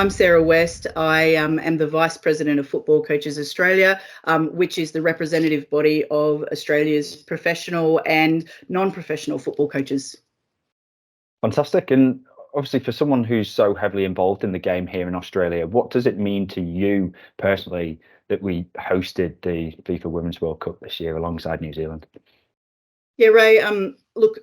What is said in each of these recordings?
I'm Sarah West. I am the Vice President of Football Coaches Australia, which is the representative body of Australia's professional and non-professional football coaches. Fantastic. And obviously, for someone who's so heavily involved in the game here in Australia, what does it mean to you personally that we hosted the FIFA Women's World Cup this year alongside New Zealand? Yeah, Ray, look,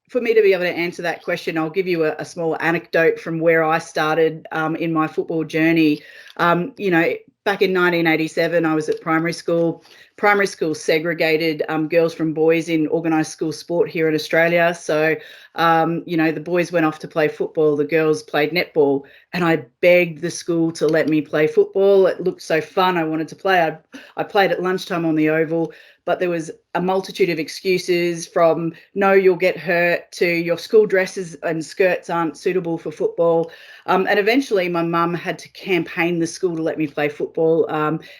for me to be able to answer that question, I'll give you a small anecdote from where I started in my football journey. Back in 1987, I was at primary school. Primary school segregated girls from boys in organised school sport here in Australia. So, the boys went off to play football, the girls played netball, and I begged the school to let me play football. It looked so fun. I wanted to play. I played at lunchtime on the oval, but there was a multitude of excuses from no, you'll get hurt, to your school dresses and skirts aren't suitable for football. And eventually my mum had to campaign the school to let me play football,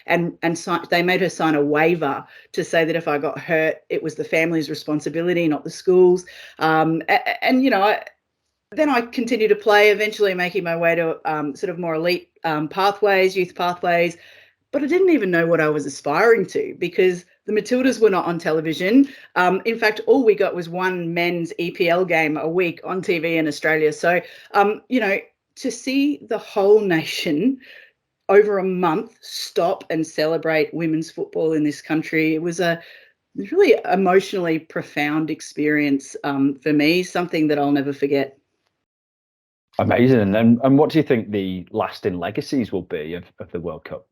and they made her sign a waiver to say that if I got hurt, it was the family's responsibility, not the school's. Then I continued to play, eventually making my way to sort of more elite pathways, youth pathways. But I didn't even know what I was aspiring to, because the Matildas were not on television. In fact, all we got was one men's EPL game a week on TV in Australia. So, to see the whole nation over a month stop and celebrate women's football in this country, it was a really emotionally profound experience for me, something that I'll never forget. Amazing. And what do you think the lasting legacies will be of the World Cup?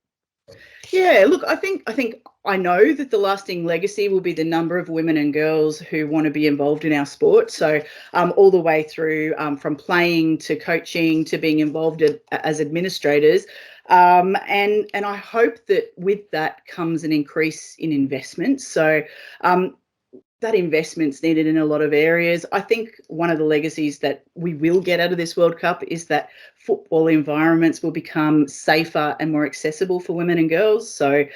Yeah, look, I know that the lasting legacy will be the number of women and girls who want to be involved in our sport. So all the way through from playing to coaching to being involved as administrators. And I hope that with that comes an increase in investment. So that investment's needed in a lot of areas. I think one of the legacies that we will get out of this World Cup is that football environments will become safer and more accessible for women and girls. So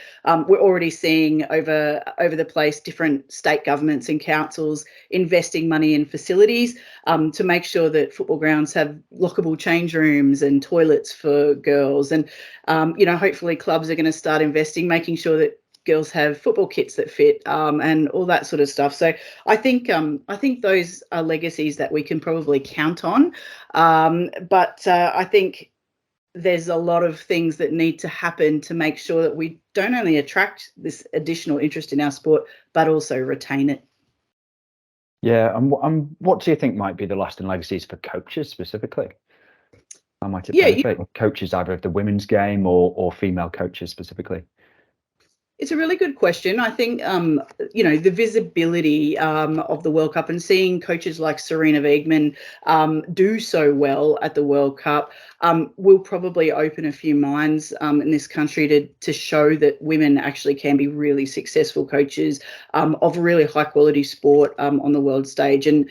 we're already seeing over the place different state governments and councils investing money in facilities to make sure that football grounds have lockable change rooms and toilets for girls. And, hopefully clubs are going to start investing, making sure that girls have football kits that fit and all that sort of stuff. So I think those are legacies that we can probably count on. But I think there's a lot of things that need to happen to make sure that we don't only attract this additional interest in our sport, but also retain it. Yeah, and what do you think might be the lasting legacies for coaches specifically? How might it benefit coaches, either of the women's game or female coaches specifically? It's a really good question. I think, the visibility of the World Cup and seeing coaches like Serena Wiegman do so well at the World Cup will probably open a few minds in this country to show that women actually can be really successful coaches of really high quality sport on the world stage. And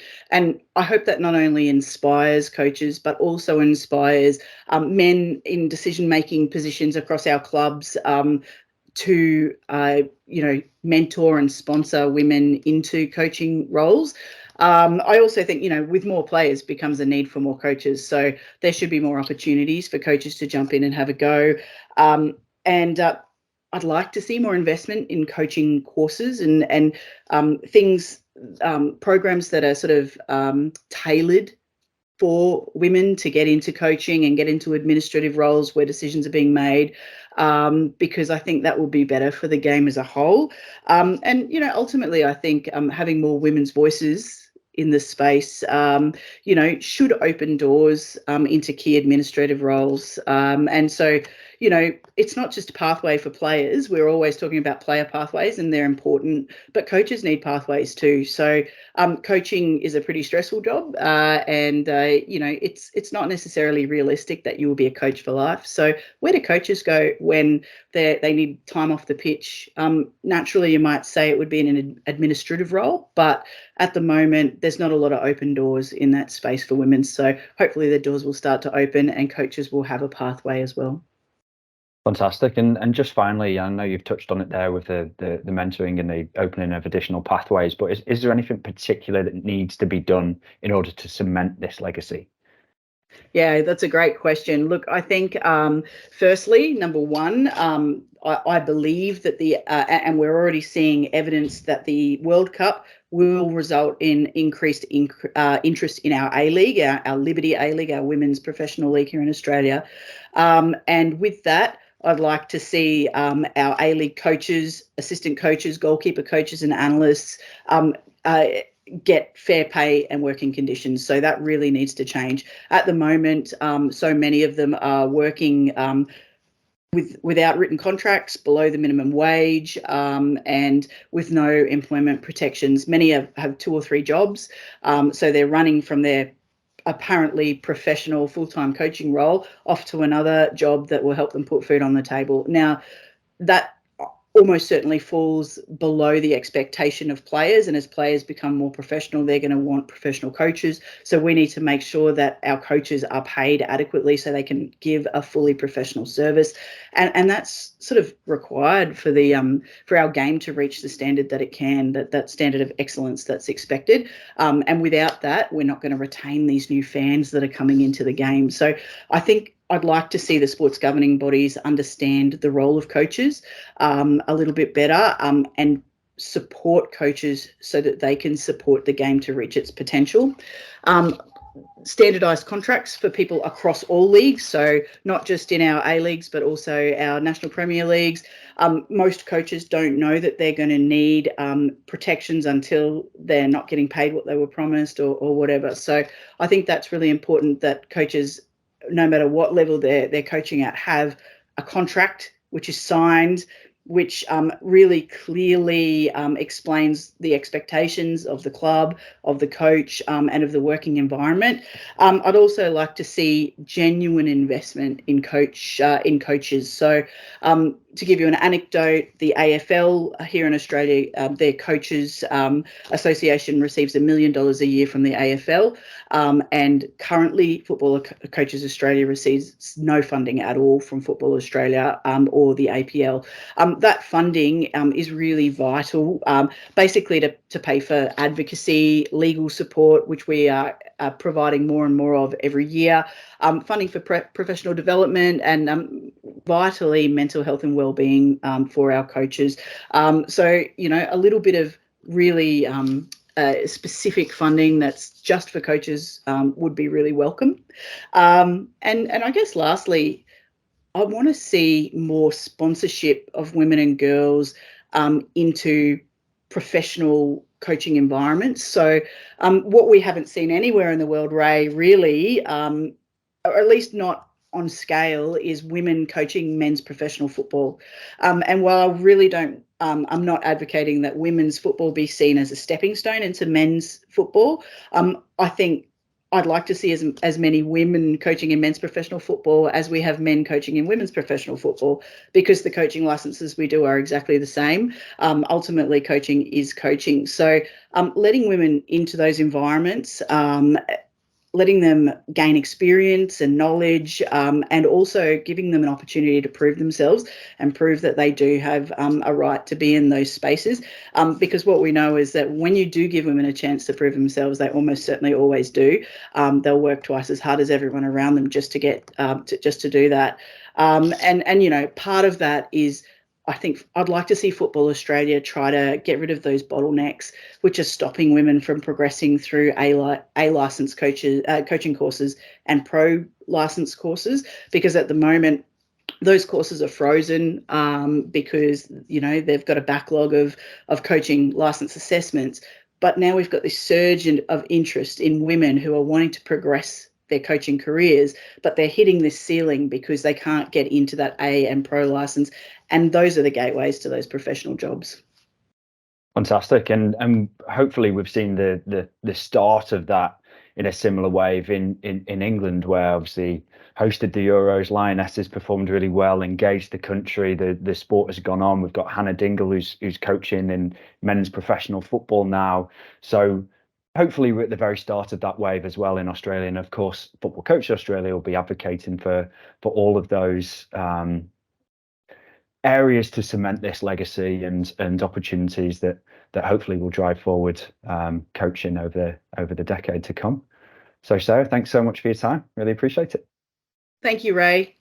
I hope that not only inspires coaches, but also inspires men in decision-making positions across our clubs to mentor and sponsor women into coaching roles. I also think, with more players becomes a need for more coaches. So there should be more opportunities for coaches to jump in and have a go. And I'd like to see more investment in coaching courses and things, programs that are sort of tailored for women to get into coaching and get into administrative roles where decisions are being made, because I think that will be better for the game as a whole. Ultimately, I think having more women's voices in the space, should open doors into key administrative roles. And so, it's not just a pathway for players. We're always talking about player pathways and they're important, but coaches need pathways too. So coaching is a pretty stressful job, and it's not necessarily realistic that you will be a coach for life. So where do coaches go when they need time off the pitch? Naturally, you might say it would be in an administrative role, but at the moment, there's not a lot of open doors in that space for women. So hopefully the doors will start to open and coaches will have a pathway as well. Fantastic. And just finally, I know you've touched on it there with the mentoring and the opening of additional pathways, but is there anything particular that needs to be done in order to cement this legacy? Yeah, that's a great question. Look, I think firstly, number one, I believe that and we're already seeing evidence that the World Cup will result in increased interest in our A-League, our Liberty A-League, our women's professional league here in Australia. And with that, I'd like to see our A-League coaches, assistant coaches, goalkeeper coaches and analysts get fair pay and working conditions. So that really needs to change. At the moment, so many of them are working without written contracts, below the minimum wage, and with no employment protections. Many have 2 or 3 jobs, so they're running from their apparently professional full-time coaching role off to another job that will help them put food on the table. Now, that almost certainly falls below the expectation of players, and as players become more professional, they're going to want professional coaches. So we need to make sure that our coaches are paid adequately so they can give a fully professional service, and that's sort of required for the for our game to reach the standard that it can, that standard of excellence that's expected. And without that, we're not going to retain these new fans that are coming into the game. So I think I'd like to see the sports governing bodies understand the role of coaches a little bit better, and support coaches so that they can support the game to reach its potential. Standardised contracts for people across all leagues, so not just in our A leagues but also our national premier leagues. Most coaches don't know that they're going to need protections until they're not getting paid what they were promised or whatever. So I think that's really important, that coaches, no matter what level they're coaching at, have a contract which is signed, which really clearly explains the expectations of the club, of the coach, and of the working environment. I'd also like to see genuine investment in coaches. So to give you an anecdote, the AFL here in Australia, their coaches association receives $1 million a year from the AFL, and currently Football Coaches Australia receives no funding at all from Football Australia or the APL. That funding is really vital, basically to pay for advocacy, legal support, which we are providing more and more of every year, funding for professional development, and vitally mental health and well-being for our coaches. So, you know, a little bit of really specific funding that's just for coaches would be really welcome. And I guess lastly, I want to see more sponsorship of women and girls into professional coaching environments. So what we haven't seen anywhere in the world, Ray, really, or at least not on scale, is women coaching men's professional football. And while I really don't, I'm not advocating that women's football be seen as a stepping stone into men's football. I think I'd like to see as many women coaching in men's professional football as we have men coaching in women's professional football, because the coaching licenses we do are exactly the same. Ultimately, coaching is coaching. So letting women into those environments, letting them gain experience and knowledge, and also giving them an opportunity to prove themselves and prove that they do have a right to be in those spaces. Because what we know is that when you do give women a chance to prove themselves, they almost certainly always do. They'll work twice as hard as everyone around them just to get just to do that. And you know, part of that is, I think I'd like to see Football Australia try to get rid of those bottlenecks which are stopping women from progressing through A licensed coaching courses and pro license courses, because at the moment those courses are frozen because, you know, they've got a backlog of coaching license assessments. But now we've got this surge of interest in women who are wanting to progress their coaching careers, but they're hitting this ceiling because they can't get into that A and pro license. And those are the gateways to those professional jobs. Fantastic, and hopefully we've seen the start of that in a similar wave in England, where obviously hosted the Euros. Lionesses performed really well, engaged the country. The sport has gone on. We've got Hannah Dingle who's coaching in men's professional football now. So hopefully we're at the very start of that wave as well in Australia. And of course, Football Coach Australia will be advocating for all of those areas to cement this legacy and opportunities that hopefully will drive forward coaching over the decade to come. So Sarah, thanks so much for your time. Really appreciate it. Thank you, Ray.